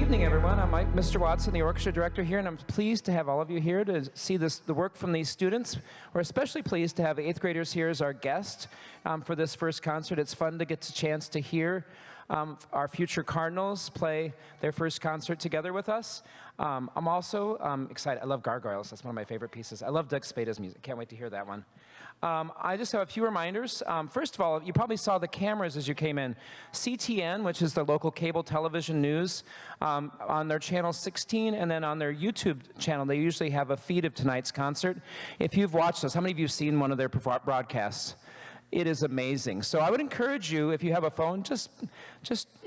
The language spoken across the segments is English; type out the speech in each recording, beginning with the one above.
evening, everyone. I'm Mr. Watson, the orchestra director here, and I'm pleased to have all of you here to see the work from these students. We're especially pleased to have 8th graders here as our guest for this first concert. It's fun to get a chance to hear our future Cardinals play their first concert together with us. I'm also excited. I love Gargoyles. That's one of my favorite pieces. I love Doug Spada's music. Can't wait to hear that one. I just have a few reminders. First of all, you probably saw the cameras as you came in. CTN, which is the local cable television news, on their channel 16, and then on their YouTube channel, they usually have a feed of tonight's concert. If you've watched this, how many of you have seen one of their broadcasts? It is amazing. So I would encourage you, if you have a phone, just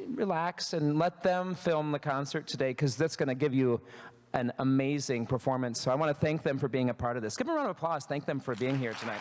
relax and let them film the concert today, because that's going to give you an amazing performance. So I want to thank them for being a part of this. Give them a round of applause. Thank them for being here tonight.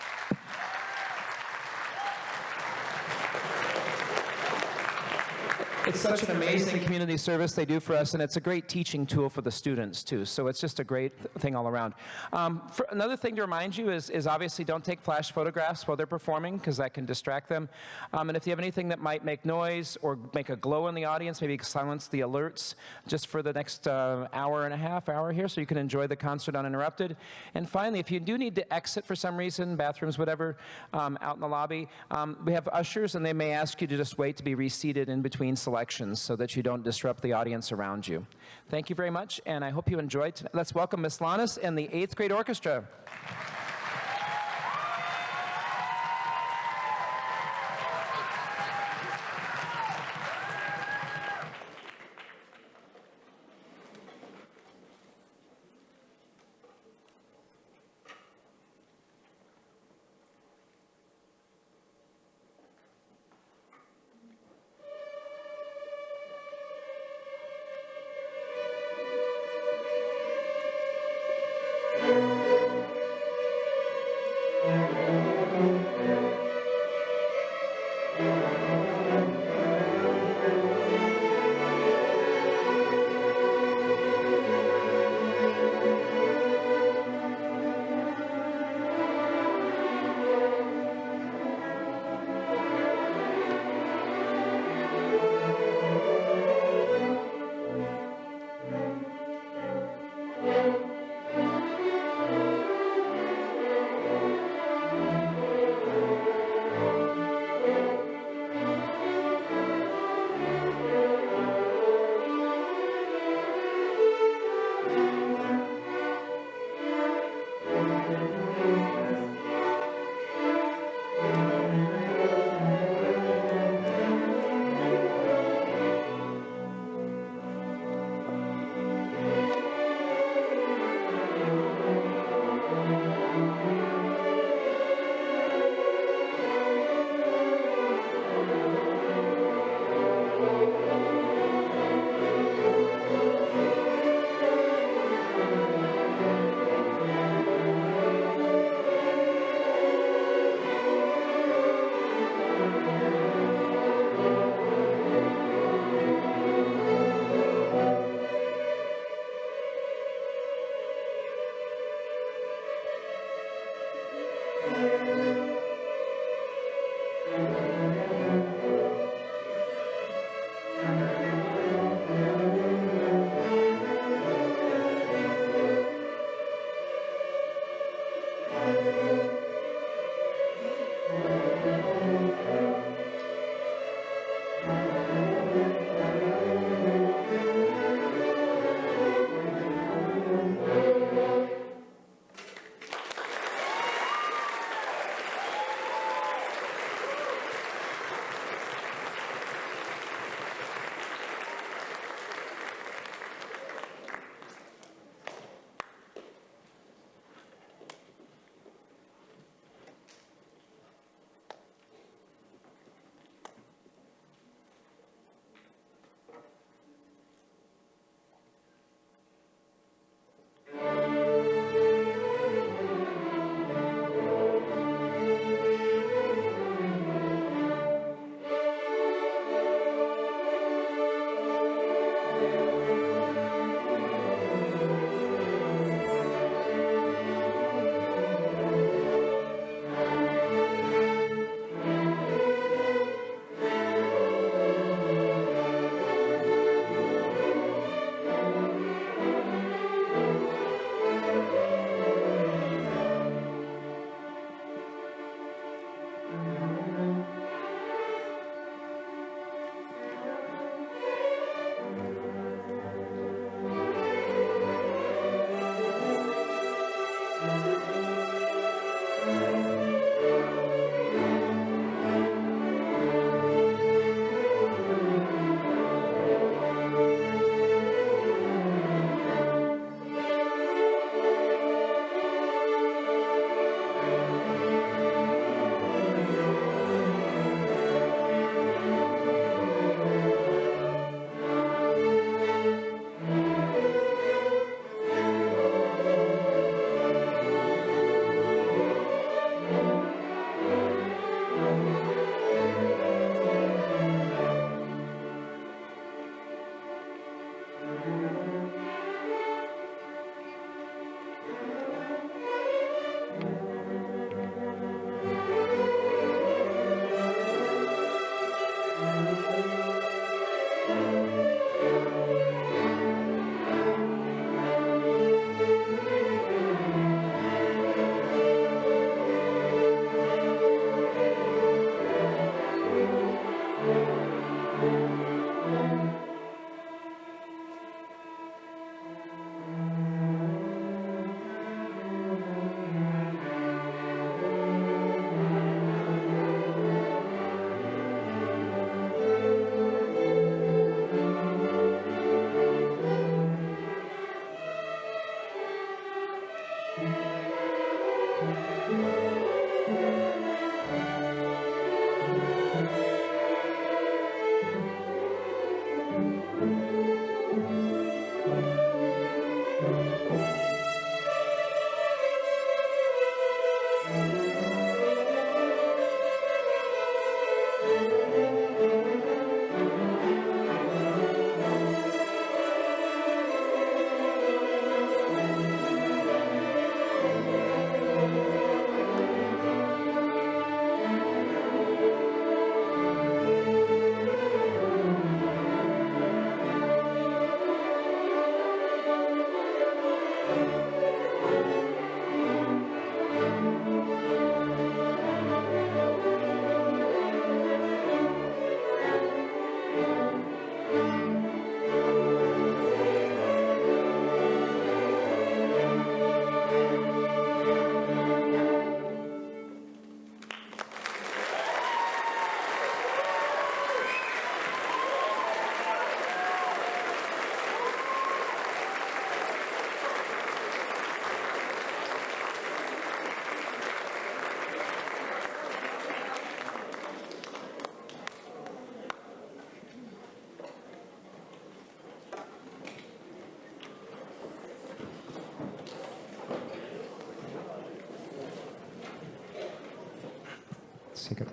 It's such an amazing community service they do for us, and it's a great teaching tool for the students, too. So it's just a great thing all around. Another thing to remind you is obviously don't take flash photographs while they're performing, because that can distract them. And if you have anything that might make noise or make a glow in the audience, maybe silence the alerts just for the next hour and a half, hour here, so you can enjoy the concert uninterrupted. And finally, if you do need to exit for some reason, bathrooms, whatever, out in the lobby, we have ushers, and they may ask you to just wait to be reseated in between selections so that you don't disrupt the audience around you. Thank you very much, and I hope you enjoyed tonight. Let's welcome Miss Lannis and the 8th grade orchestra.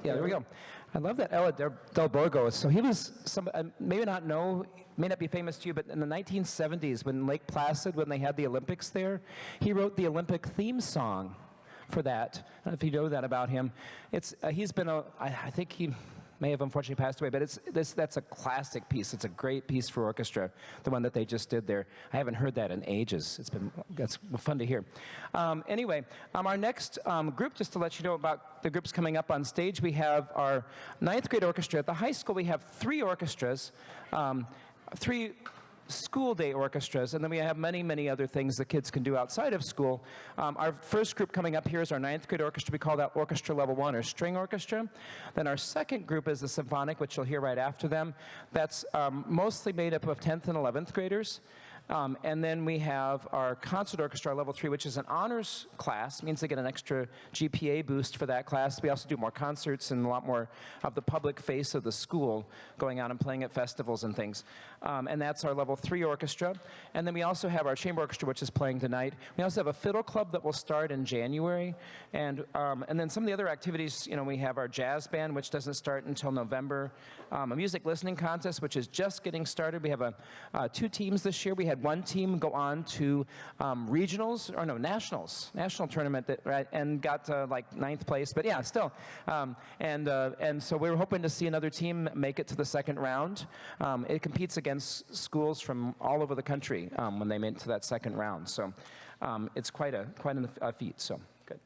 Yeah, there we go. I love that Ella Del Borgo. So he was some, maybe not know, may not be famous to you, but in the 1970s when Lake Placid, when they had the Olympics there, he wrote the Olympic theme song for that. I don't know if you know that about him. He's been I think he may have unfortunately passed away, but that's a classic piece. It's a great piece for orchestra, the one that they just did there. I haven't heard that in ages. That's fun to hear. Anyway, our next group, just to let you know about the groups coming up on stage, we have our 9th grade orchestra. At the high school, we have 3 orchestras, 3 school day orchestras, and then we have many, many other things that kids can do outside of school. Our first group coming up here is our 9th grade orchestra. We call that Orchestra Level 1, or string orchestra. Then our second group is the symphonic, which you'll hear right after them. That's mostly made up of 10th and 11th graders. And then we have our concert orchestra, level 3, which is an honors class. It means they get an extra GPA boost for that class. We also do more concerts and a lot more of the public face of the school going out and playing at festivals and things. And that's our level 3 orchestra. And then we also have our chamber orchestra, which is playing tonight. We also have a fiddle club that will start in January. And then some of the other activities, we have our jazz band, which doesn't start until November. A music listening contest, which is just getting started. We have 2 teams this year. We had one team go on to national tournament and got like 9th place. But yeah, still. And so we were hoping to see another team make it to the second round. It competes against schools from all over the country when they made it to that second round. So it's quite a feat. So good.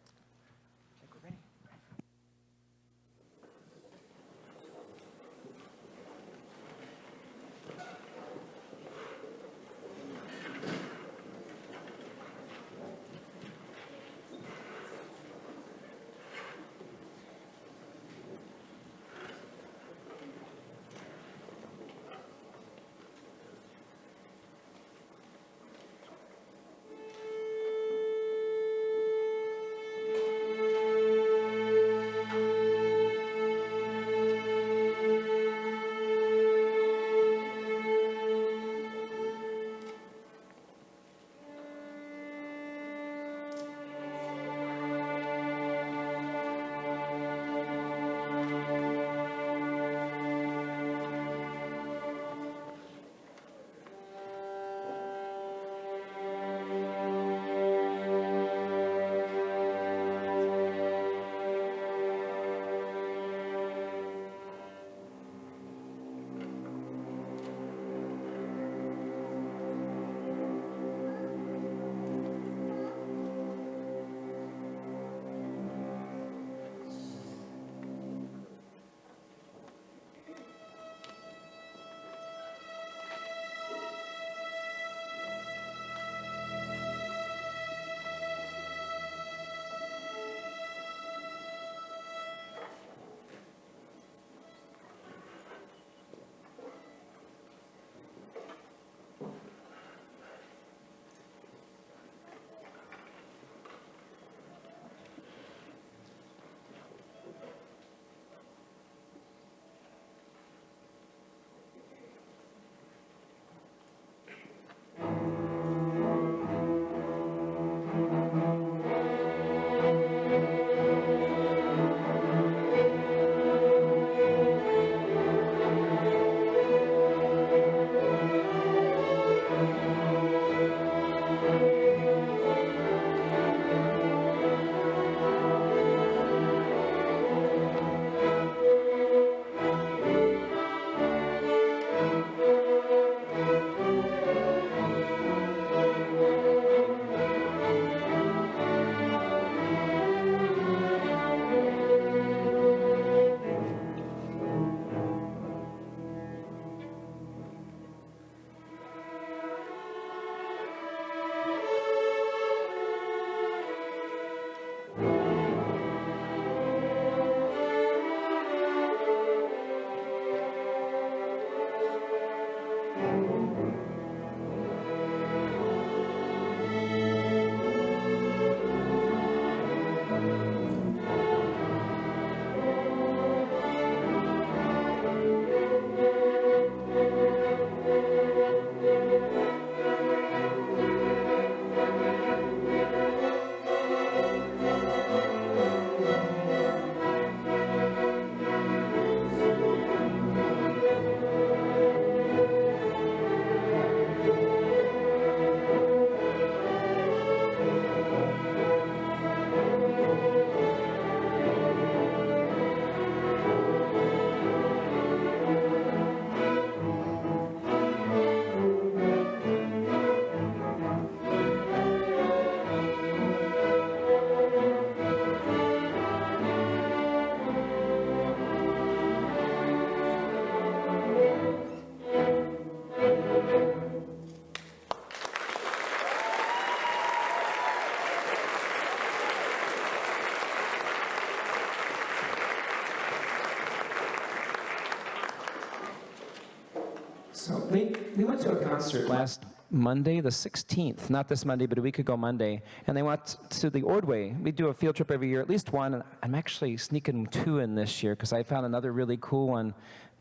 So we went to a concert last Monday, the 16th, not this Monday, but a week ago Monday, and they went to the Ordway. We do a field trip every year, at least one, and I'm actually sneaking 2 in this year because I found another really cool one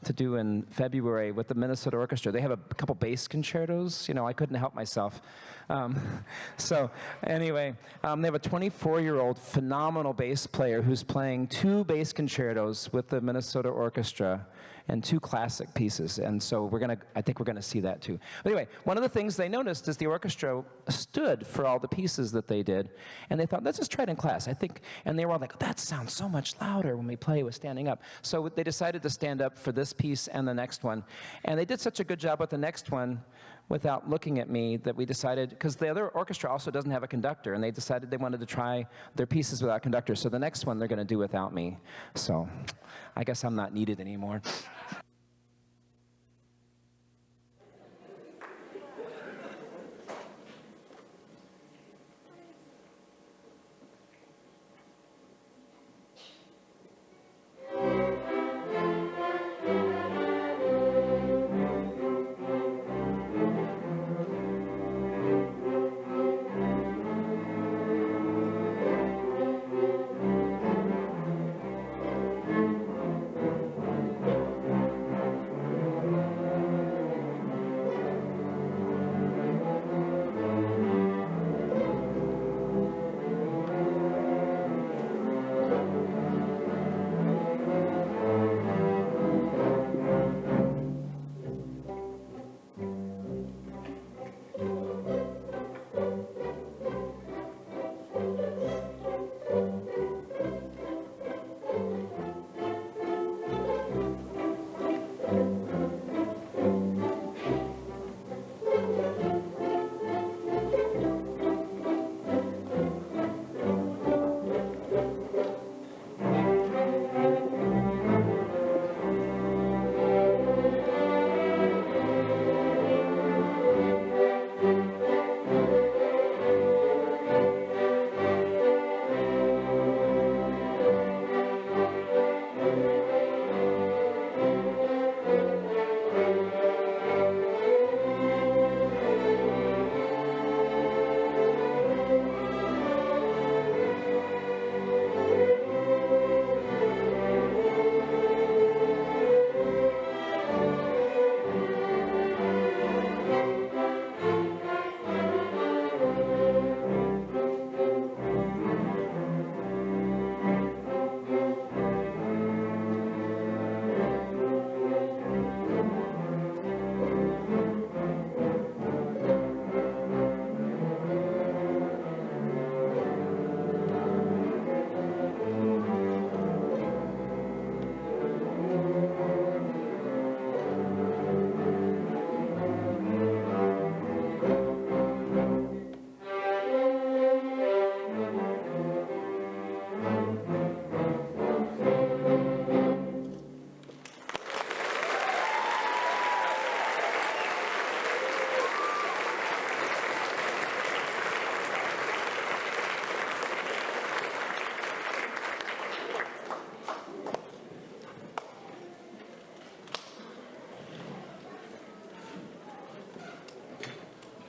to do in February with the Minnesota Orchestra. They have a couple bass concertos. You know, I couldn't help myself. So anyway, they have a 24-year-old phenomenal bass player who's playing 2 bass concertos with the Minnesota Orchestra and 2 classic pieces. And so I think we're gonna see that too. But anyway, one of the things they noticed is the orchestra stood for all the pieces that they did. And they thought, let's just try it in class, I think. And they were all like, that sounds so much louder when we play with standing up. So they decided to stand up for this piece and the next one. And they did such a good job with the next one without looking at me that we decided, because the other orchestra also doesn't have a conductor, and they decided they wanted to try their pieces without conductor. So the next one they're gonna do without me. So I guess I'm not needed anymore.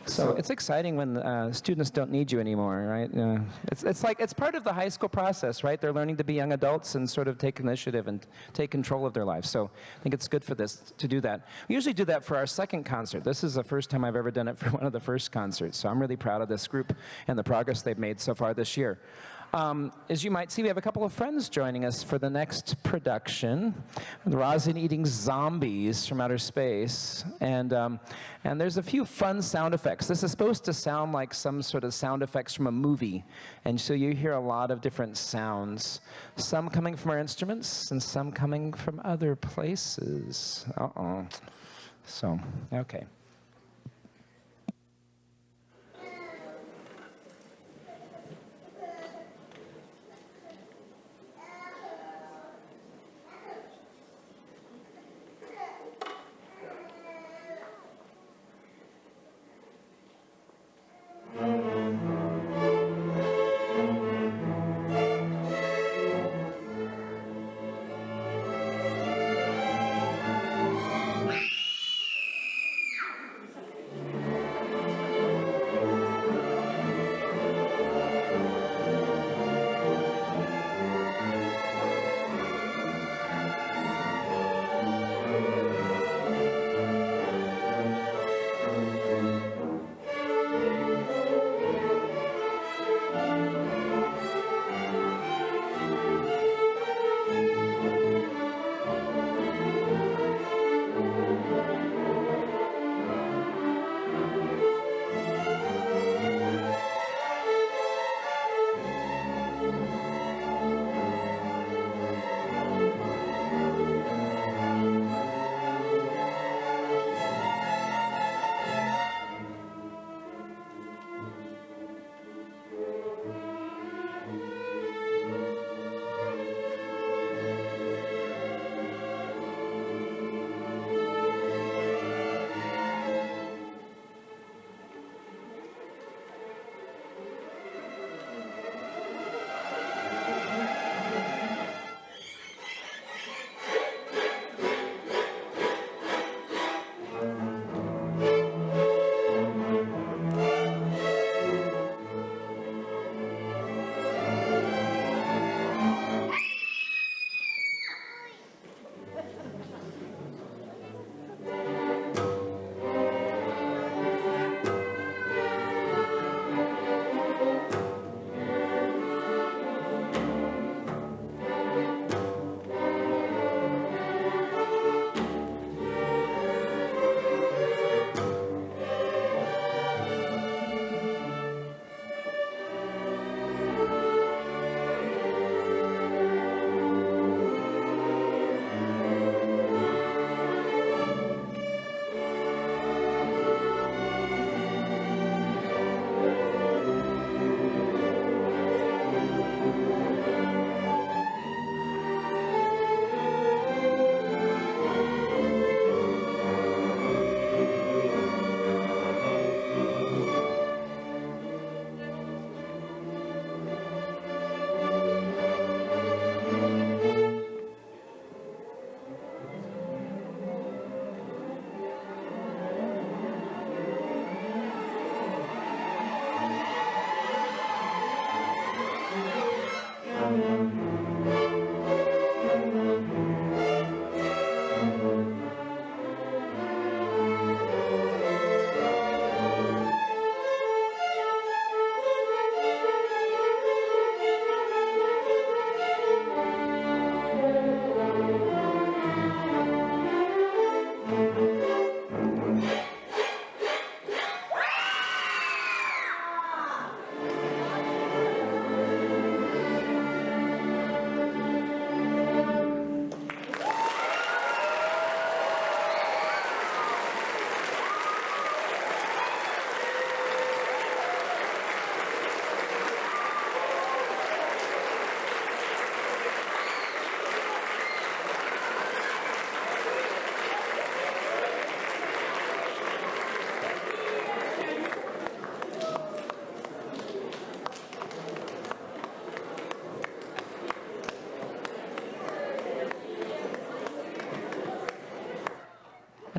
So it's exciting when students don't need you anymore, right? It's like, it's part of the high school process, right? They're learning to be young adults and sort of take initiative and take control of their lives. So I think it's good for this to do that. We usually do that for our second concert. This is the first time I've ever done it for one of the first concerts. So I'm really proud of this group and the progress they've made so far this year. As you might see, we have a couple of friends joining us for the next production, the rosin-eating zombies from outer space, and there's a few fun sound effects. This is supposed to sound like some sort of sound effects from a movie, and so you hear a lot of different sounds, some coming from our instruments and some coming from other places. So, okay.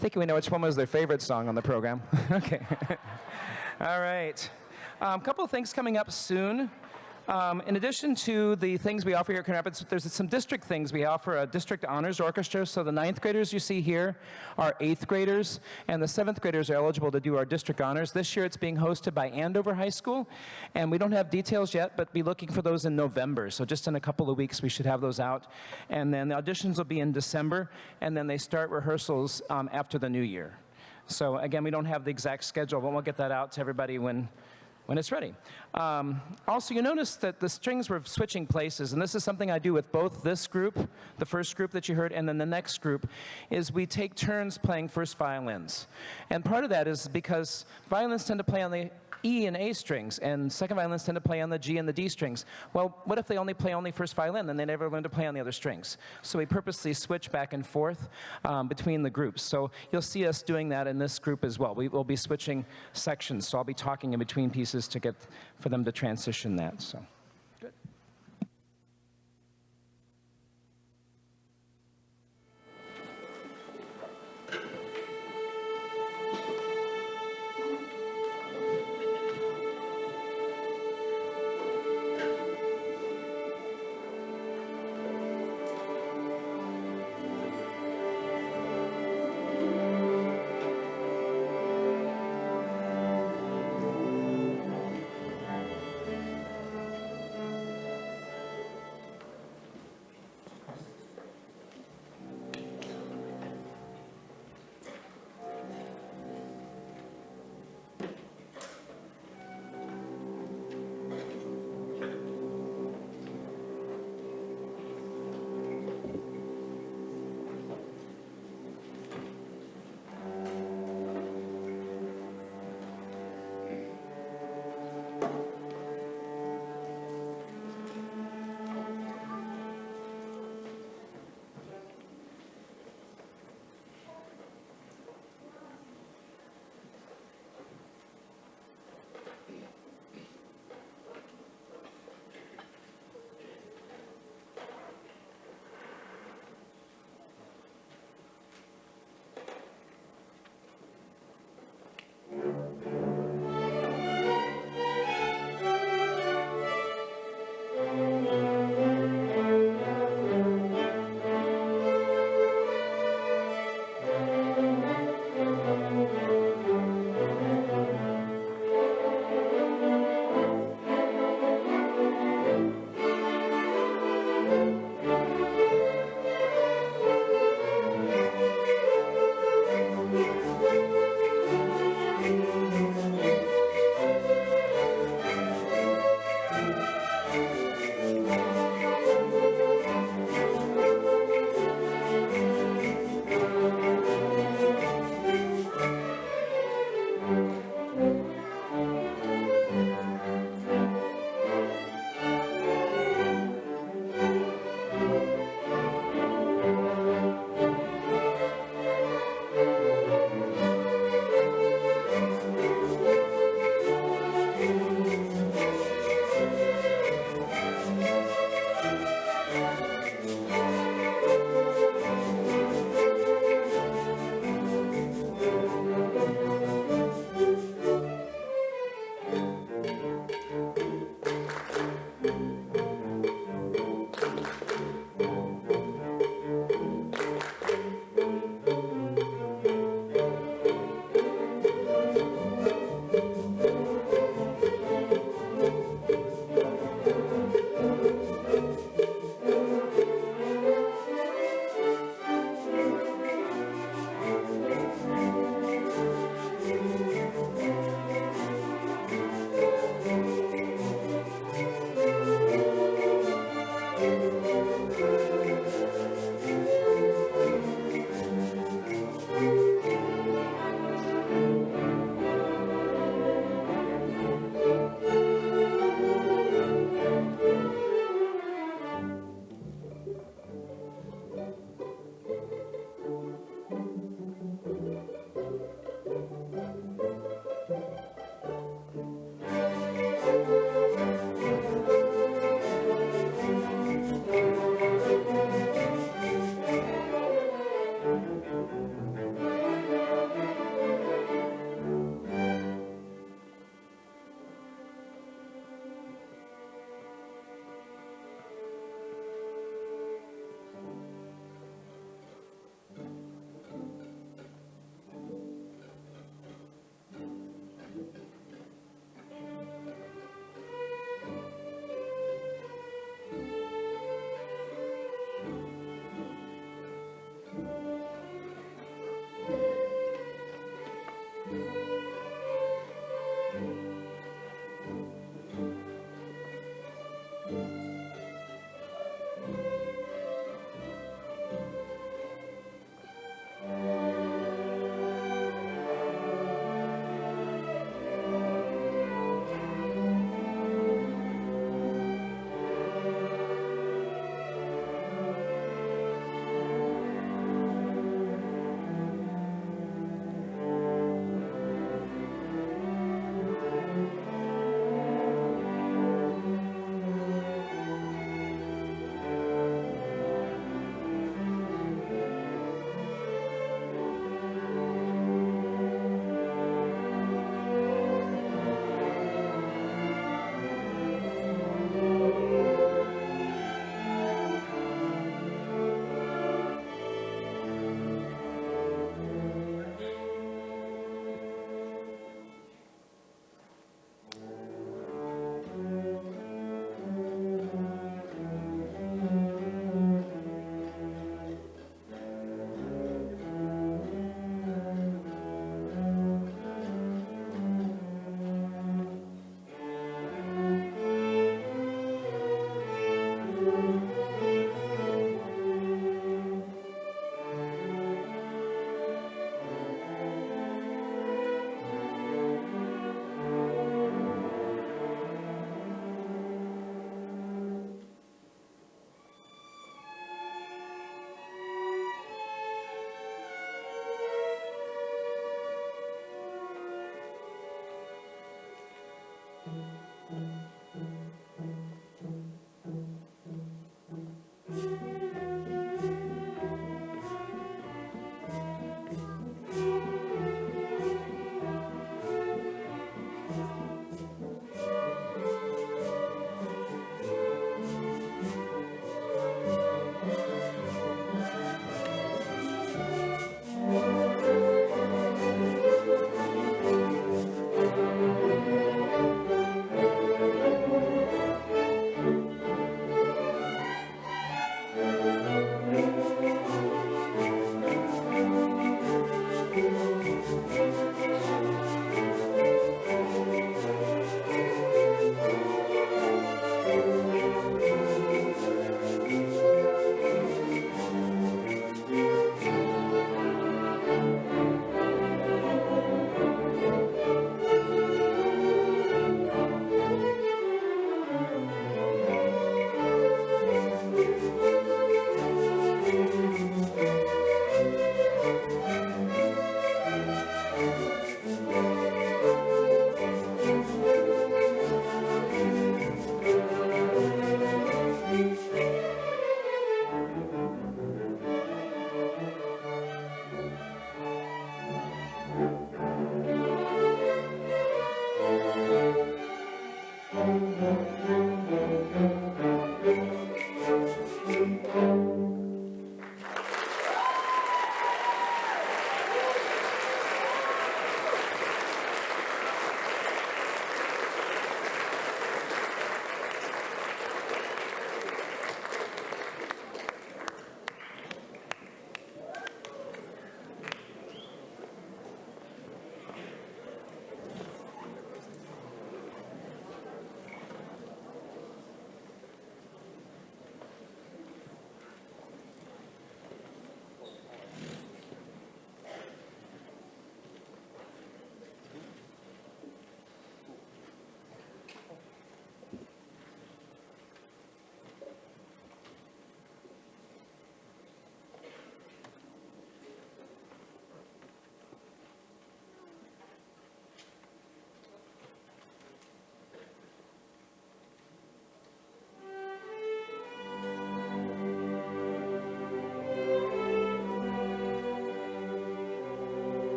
think we know which one was their favorite song on the program. Okay. All right. A couple of things coming up soon. In addition to the things we offer here at Coon Rapids, there's some district things. We offer a district honors orchestra, so the 9th graders you see here are 8th graders, and the 7th graders are eligible to do our district honors. This year it's being hosted by Andover High School, and we don't have details yet, but be looking for those in November. So just in a couple of weeks we should have those out. And then the auditions will be in December, and then they start rehearsals after the new year. So again, we don't have the exact schedule, but we'll get that out to everybody when it's ready. Also, you notice that the strings were switching places, and this is something I do with both this group, the first group that you heard, and then the next group, is we take turns playing first violins. And part of that is because violins tend to play on the E and A strings, and second violins tend to play on the G and the D strings. Well, what if they only play first violin, then they never learn to play on the other strings? So we purposely switch back and forth between the groups. So you'll see us doing that in this group as well. We will be switching sections, so I'll be talking in between pieces to get for them to transition that. So. Good.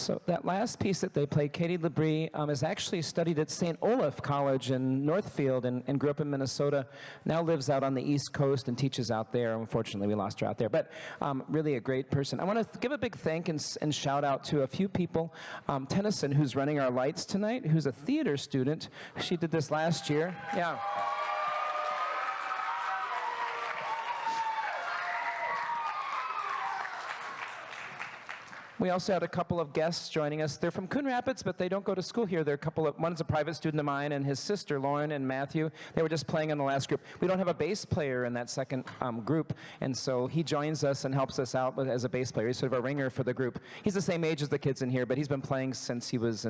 So that last piece that they played, Katie Labrie, is actually studied at St. Olaf College in Northfield and grew up in Minnesota. Now lives out on the East Coast and teaches out there. Unfortunately, we lost her out there, but really a great person. I want to give a big thank and shout out to a few people. Tennyson, who's running our lights tonight, who's a theater student. She did this last year. Yeah. We also had a couple of guests joining us. They're from Coon Rapids, but they don't go to school here. They're a couple of, one's a private student of mine and his sister, Lauren and Matthew. They were just playing in the last group. We don't have a bass player in that second group, and so he joins us and helps us out as a bass player. He's sort of a ringer for the group. He's the same age as the kids in here, but he's been playing since he was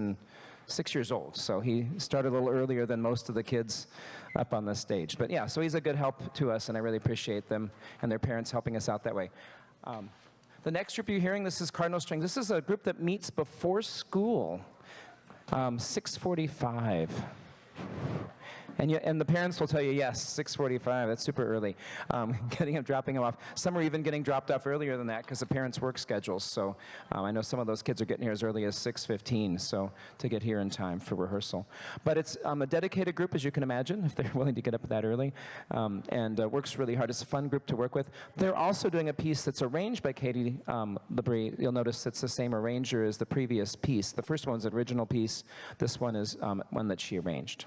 6 years old. So he started a little earlier than most of the kids up on the stage. But yeah, so he's a good help to us, and I really appreciate them and their parents helping us out that way. The next group you're hearing, this is Cardinal Strings. This is a group that meets before school, 6:45. And the parents will tell you, yes, 6:45, that's super early. Dropping them off. Some are even getting dropped off earlier than that because of parents' work schedules. So I know some of those kids are getting here as early as 6:15, so to get here in time for rehearsal. But it's a dedicated group, as you can imagine, if they're willing to get up that early, and works really hard. It's a fun group to work with. They're also doing a piece that's arranged by Katie Labrie. You'll notice it's the same arranger as the previous piece. The first one's an original piece. This one is one that she arranged.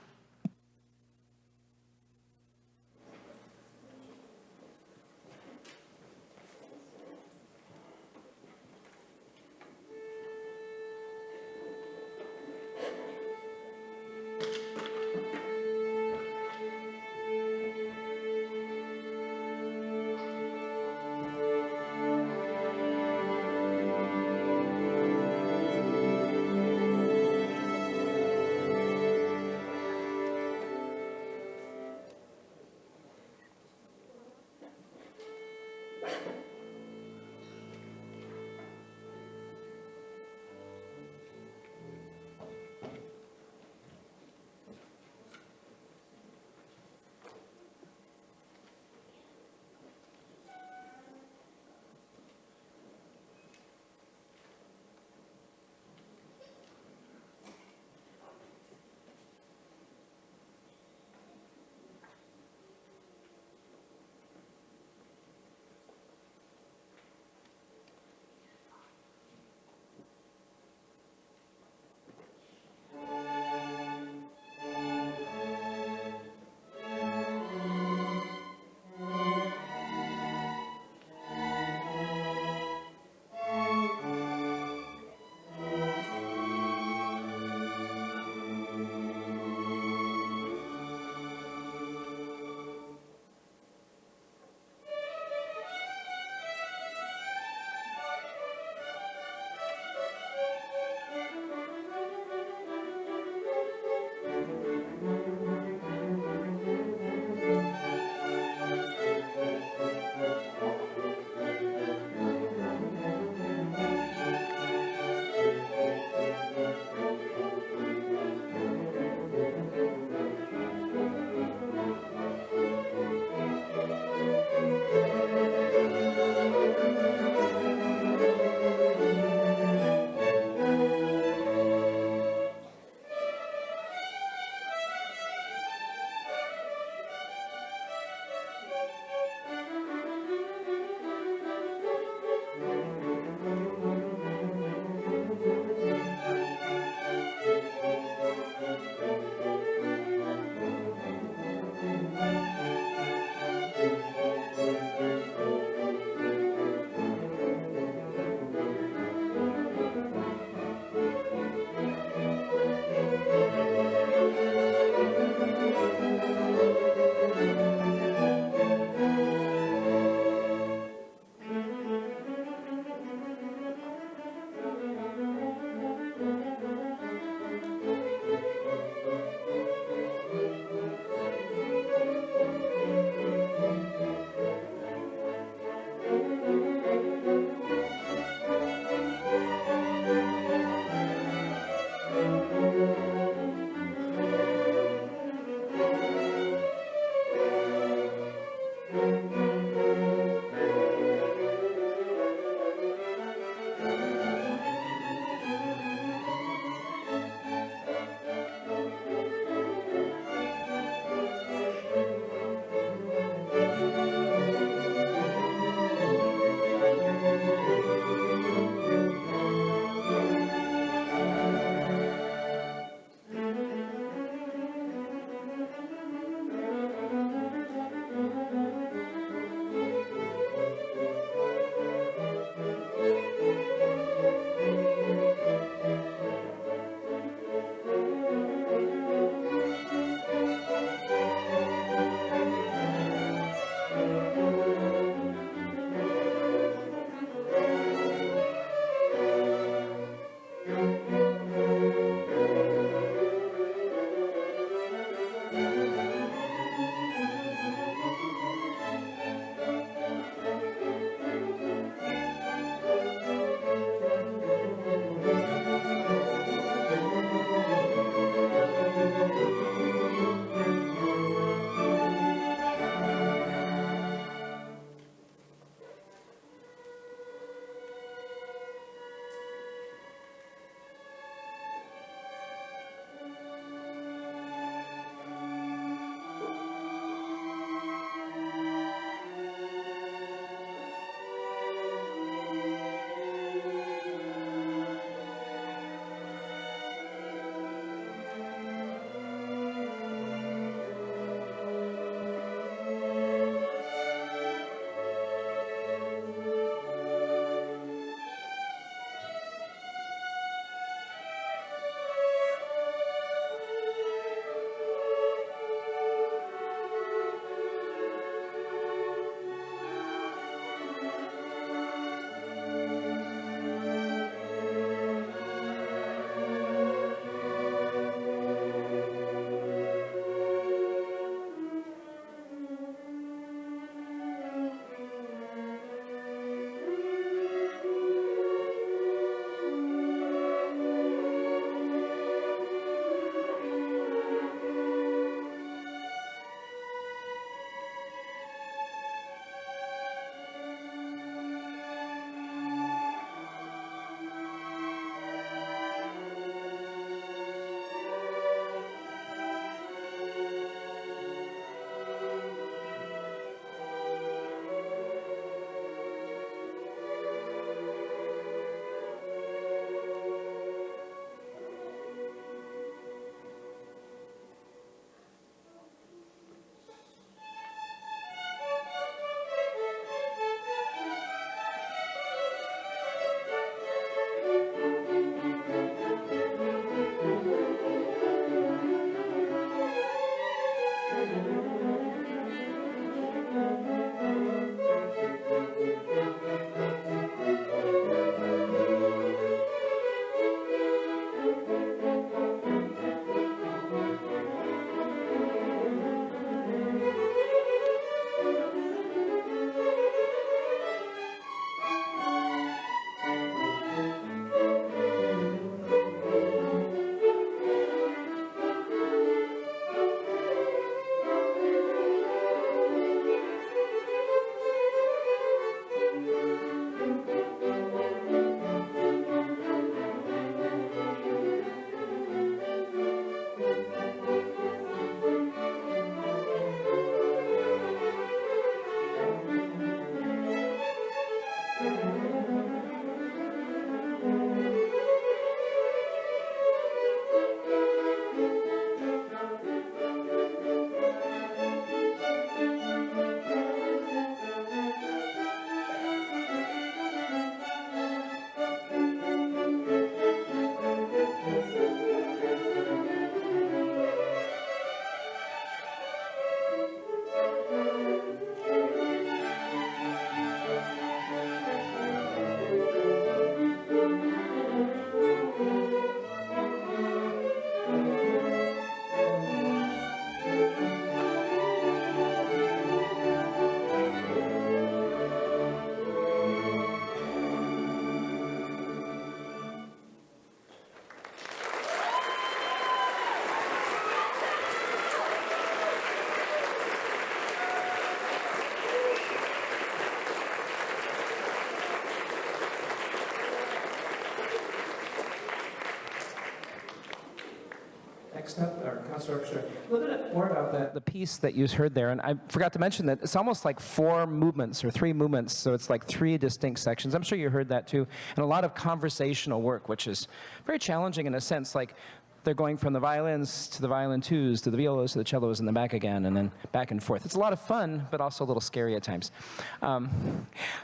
Next up, our concert orchestra. A little bit more about the piece that you heard there, and I forgot to mention that it's almost like 4 movements or 3 movements, so it's like 3 distinct sections. I'm sure you heard that too, and a lot of conversational work, which is very challenging in a sense. Like they're going from the violins to the violin twos to the violas to the cellos and then back again and then back and forth. It's a lot of fun, but also a little scary at times.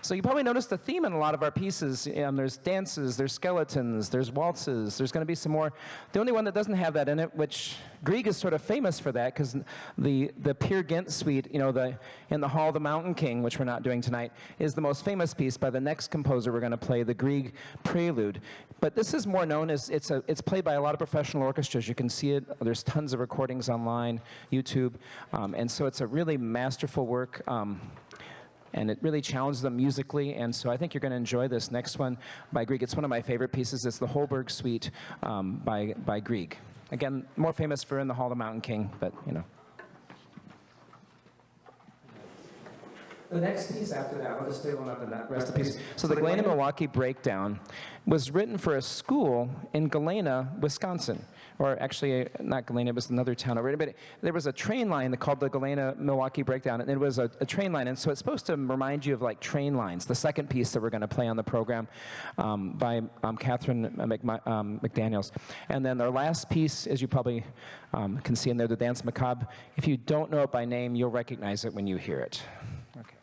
So you probably noticed the theme in a lot of our pieces. There's dances, there's skeletons, there's waltzes, there's going to be some more. The only one that doesn't have that in it, which Grieg is sort of famous for that, because the Peer Gynt suite, in the Hall of the Mountain King, which we're not doing tonight, is the most famous piece by the next composer we're going to play, the Grieg Prelude. But this is more known as, it's played by a lot of professional orchestras. You can see it. There's tons of recordings online, YouTube. And so it's a really masterful work. And it really challenges them musically, and so I think you're going to enjoy this next one by Grieg. It's one of my favorite pieces. It's the Holberg Suite by Grieg. Again, more famous for In the Hall of the Mountain King, but The next piece after that, I'll just stay one up in that rest of the piece. So the Galena, Milwaukee Breakdown was written for a school in Galena, Wisconsin. Or actually, not Galena, it was another town over there. But there was a train line called the Galena, Milwaukee Breakdown, and it was a train line. And so it's supposed to remind you of like train lines. The second piece that we're going to play on the program by Catherine McDaniels. And then our last piece, as you probably can see in there, the Danse macabre. If you don't know it by name, you'll recognize it when you hear it. Okay.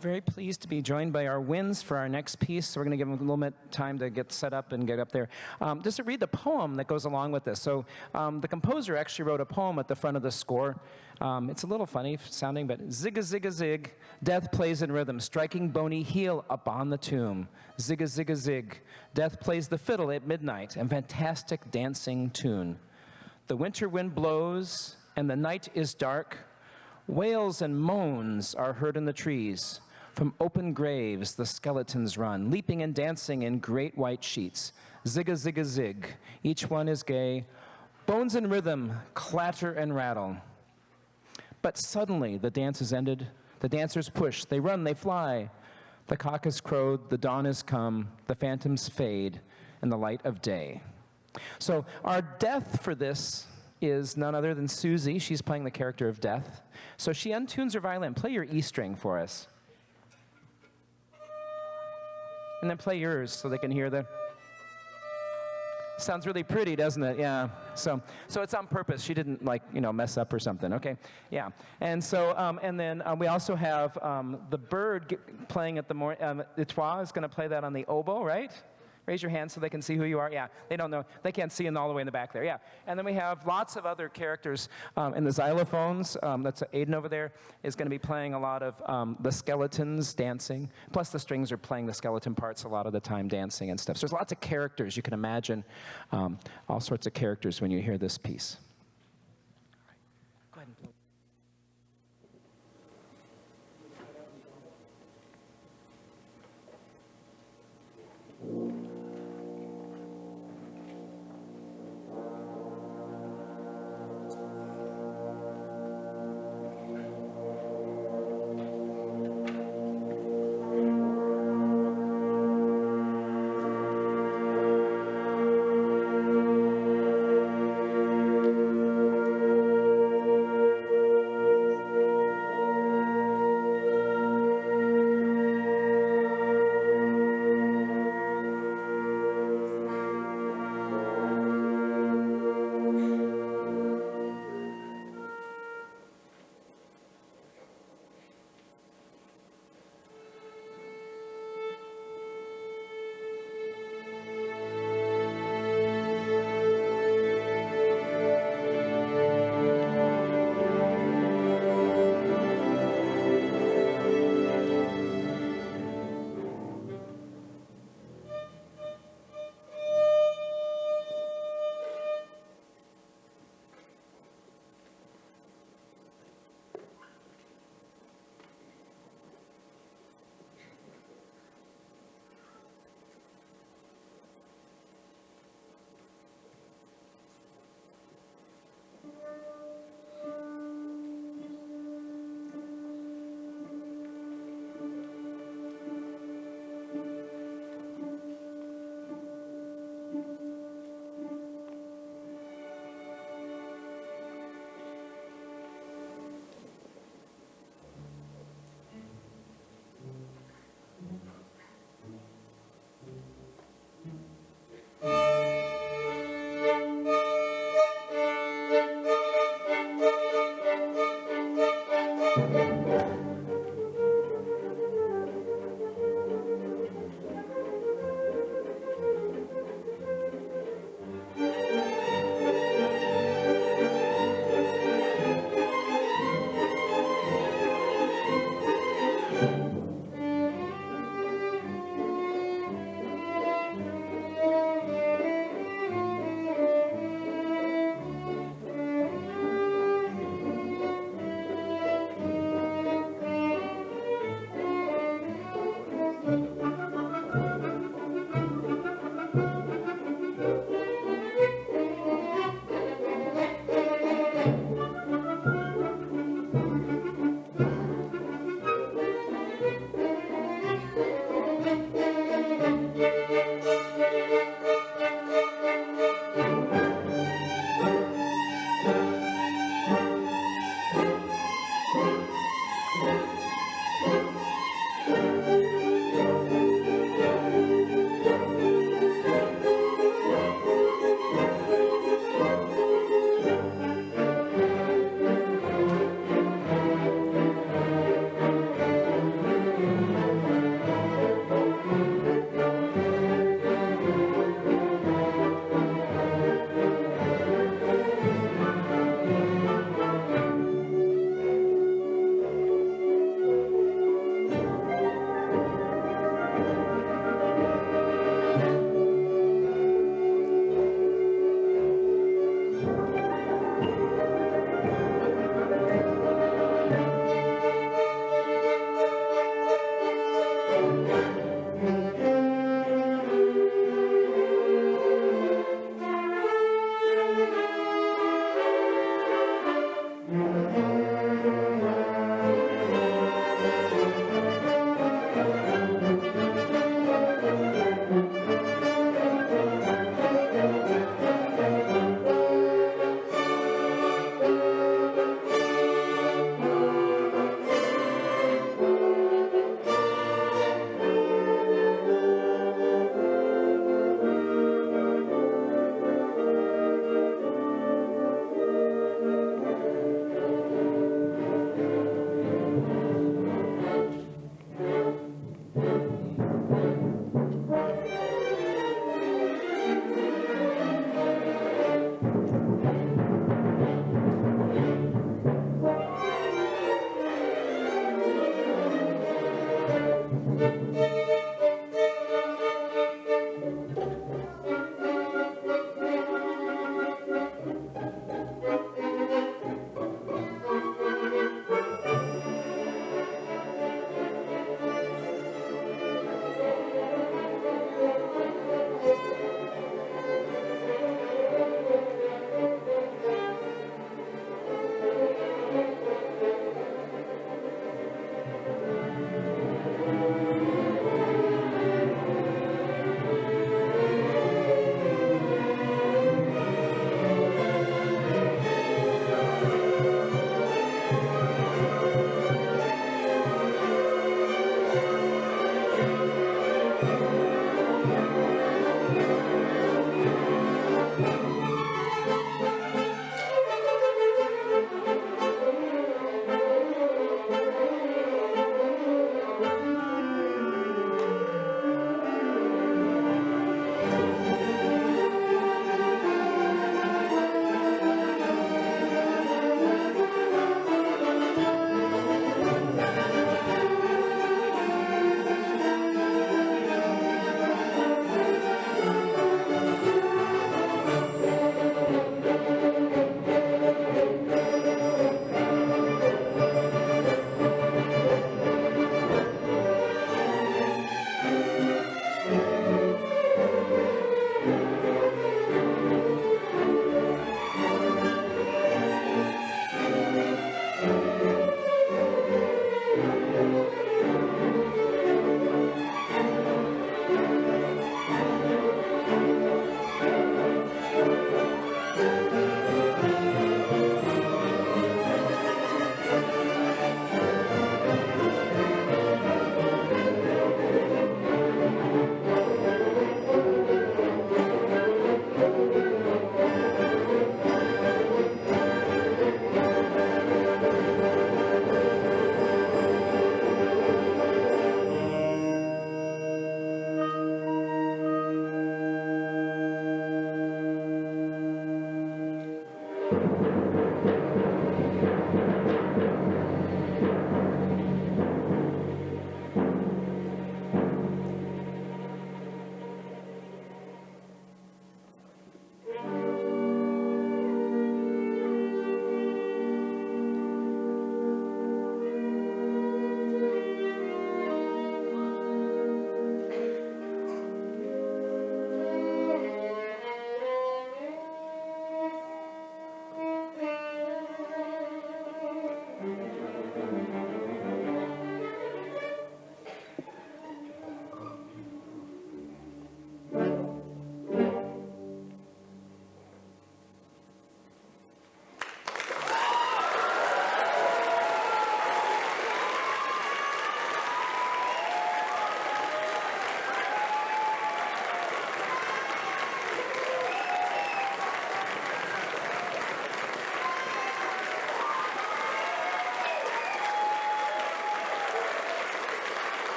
Very pleased to be joined by our winds for our next piece. So we're going to give them a little bit time to get set up and get up there. Just to read the poem that goes along with this. So the composer actually wrote a poem at the front of the score. It's a little funny sounding, but zig a zig a zig, death plays in rhythm, striking bony heel upon the tomb. Zig a zig a zig, death plays the fiddle at midnight, and fantastic dancing tune. The winter wind blows, and the night is dark. Wails and moans are heard in the trees. From open graves the skeletons run, leaping and dancing in great white sheets. Zig a zig a zig, each one is gay. Bones in rhythm clatter and rattle. But suddenly the dance is ended. The dancers push, they run, they fly. The cock has crowed, the dawn has come, the phantoms fade in the light of day. So our death for this is none other than Susie. She's playing the character of Death. So she untunes her violin. Play your E string for us. And then play yours so they can hear the... Sounds really pretty, doesn't it? Yeah. So it's on purpose. She didn't, like, mess up or something. Okay. Yeah. And so, and then we also have the bird playing at the Etoile is going to play that on the oboe, right? Raise your hand so they can see who you are. Yeah, they don't know. They can't see all the way in the back there. Yeah. And then we have lots of other characters in the xylophones. That's Aiden over there is going to be playing a lot of the skeletons dancing. Plus the strings are playing the skeleton parts a lot of the time, dancing and stuff. So there's lots of characters. You can imagine all sorts of characters when you hear this piece. All right. Go ahead and play.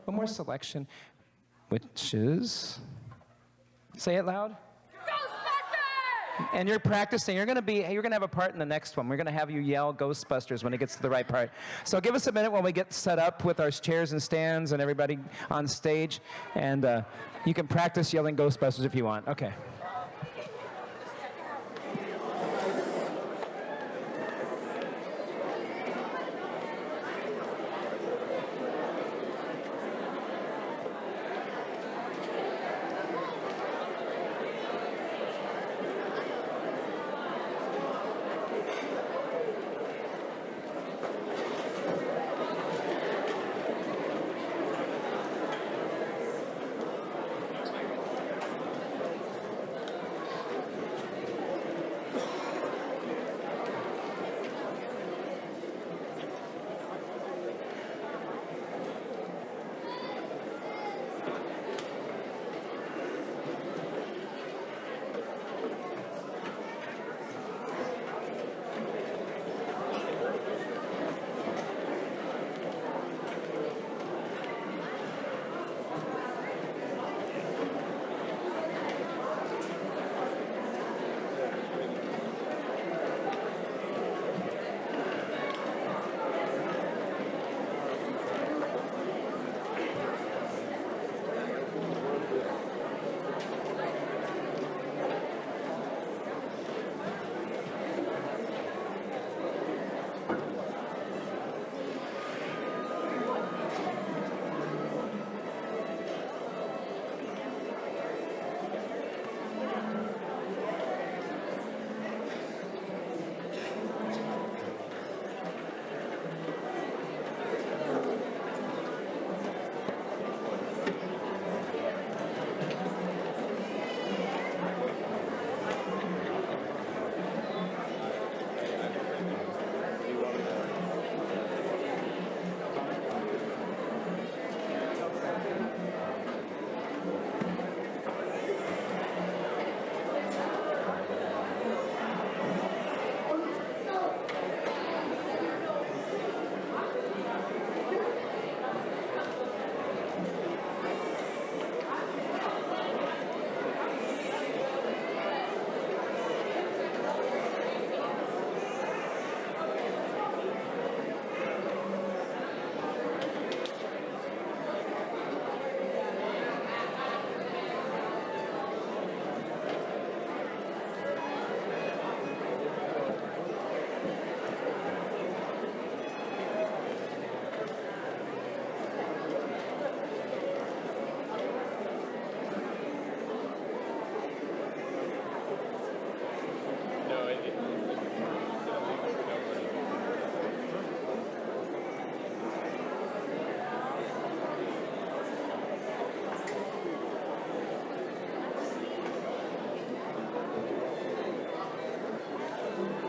One more selection, which is, say it loud. Ghostbusters! And you're practicing. You're gonna have a part in the next one. We're gonna have you yell Ghostbusters when it gets to the right part. So give us a minute when we get set up with our chairs and stands and everybody on stage, and you can practice yelling Ghostbusters if you want. Okay.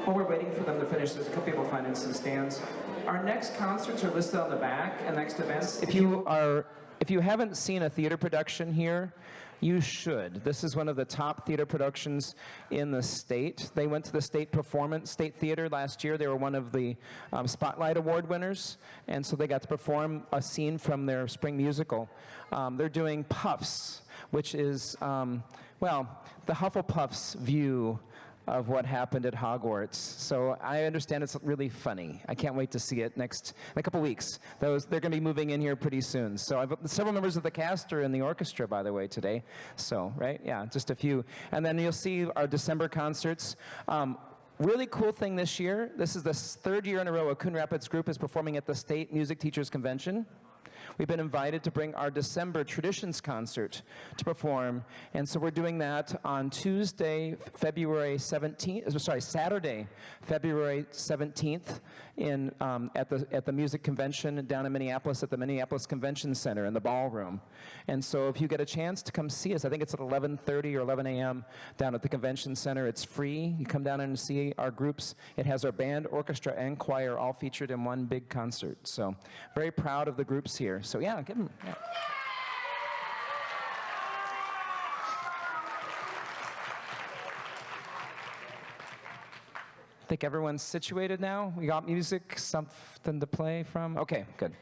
while we're waiting for them to finish, there's a couple people finding some stands. Our next concerts are listed on the back, and next events. If you haven't seen a theater production here, you should. This is one of the top theater productions in the state. They went to the State Theater last year. They were one of the Spotlight Award winners, and so they got to perform a scene from their spring musical. They're doing Puffs, which is, well, the Hufflepuff's view of what happened at Hogwarts. So I understand it's really funny. I can't wait to see it in a couple weeks. They're going to be moving in here pretty soon. So several members of the cast are in the orchestra, by the way, today. So, right? Yeah, just a few. And then you'll see our December concerts. Really cool thing this year, this is the third year in a row a Coon Rapids group is performing at the State Music Teachers Convention. We've been invited to bring our December Traditions concert to perform, and so we're doing that on Saturday, February 17th at the music convention down in Minneapolis at the Minneapolis Convention Center in the ballroom. And so if you get a chance to come see us, I think it's at 11:30 or 11 a.m. down at the convention center. It's free. You come down and see our groups. It has our band, orchestra, and choir all featured in one big concert. So very proud of the groups here. So yeah, give them. Yeah. I think everyone's situated now. We got music, something to play from. Okay, good.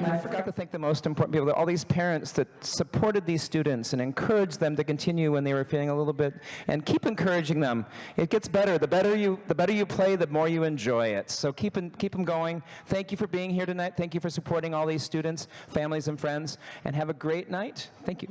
And I forgot to thank the most important people, all these parents that supported these students and encouraged them to continue when they were feeling a little bit, and keep encouraging them. It gets better. The better you play, the more you enjoy it. So keep them going. Thank you for being here tonight. Thank you for supporting all these students, families, and friends, and have a great night. Thank you.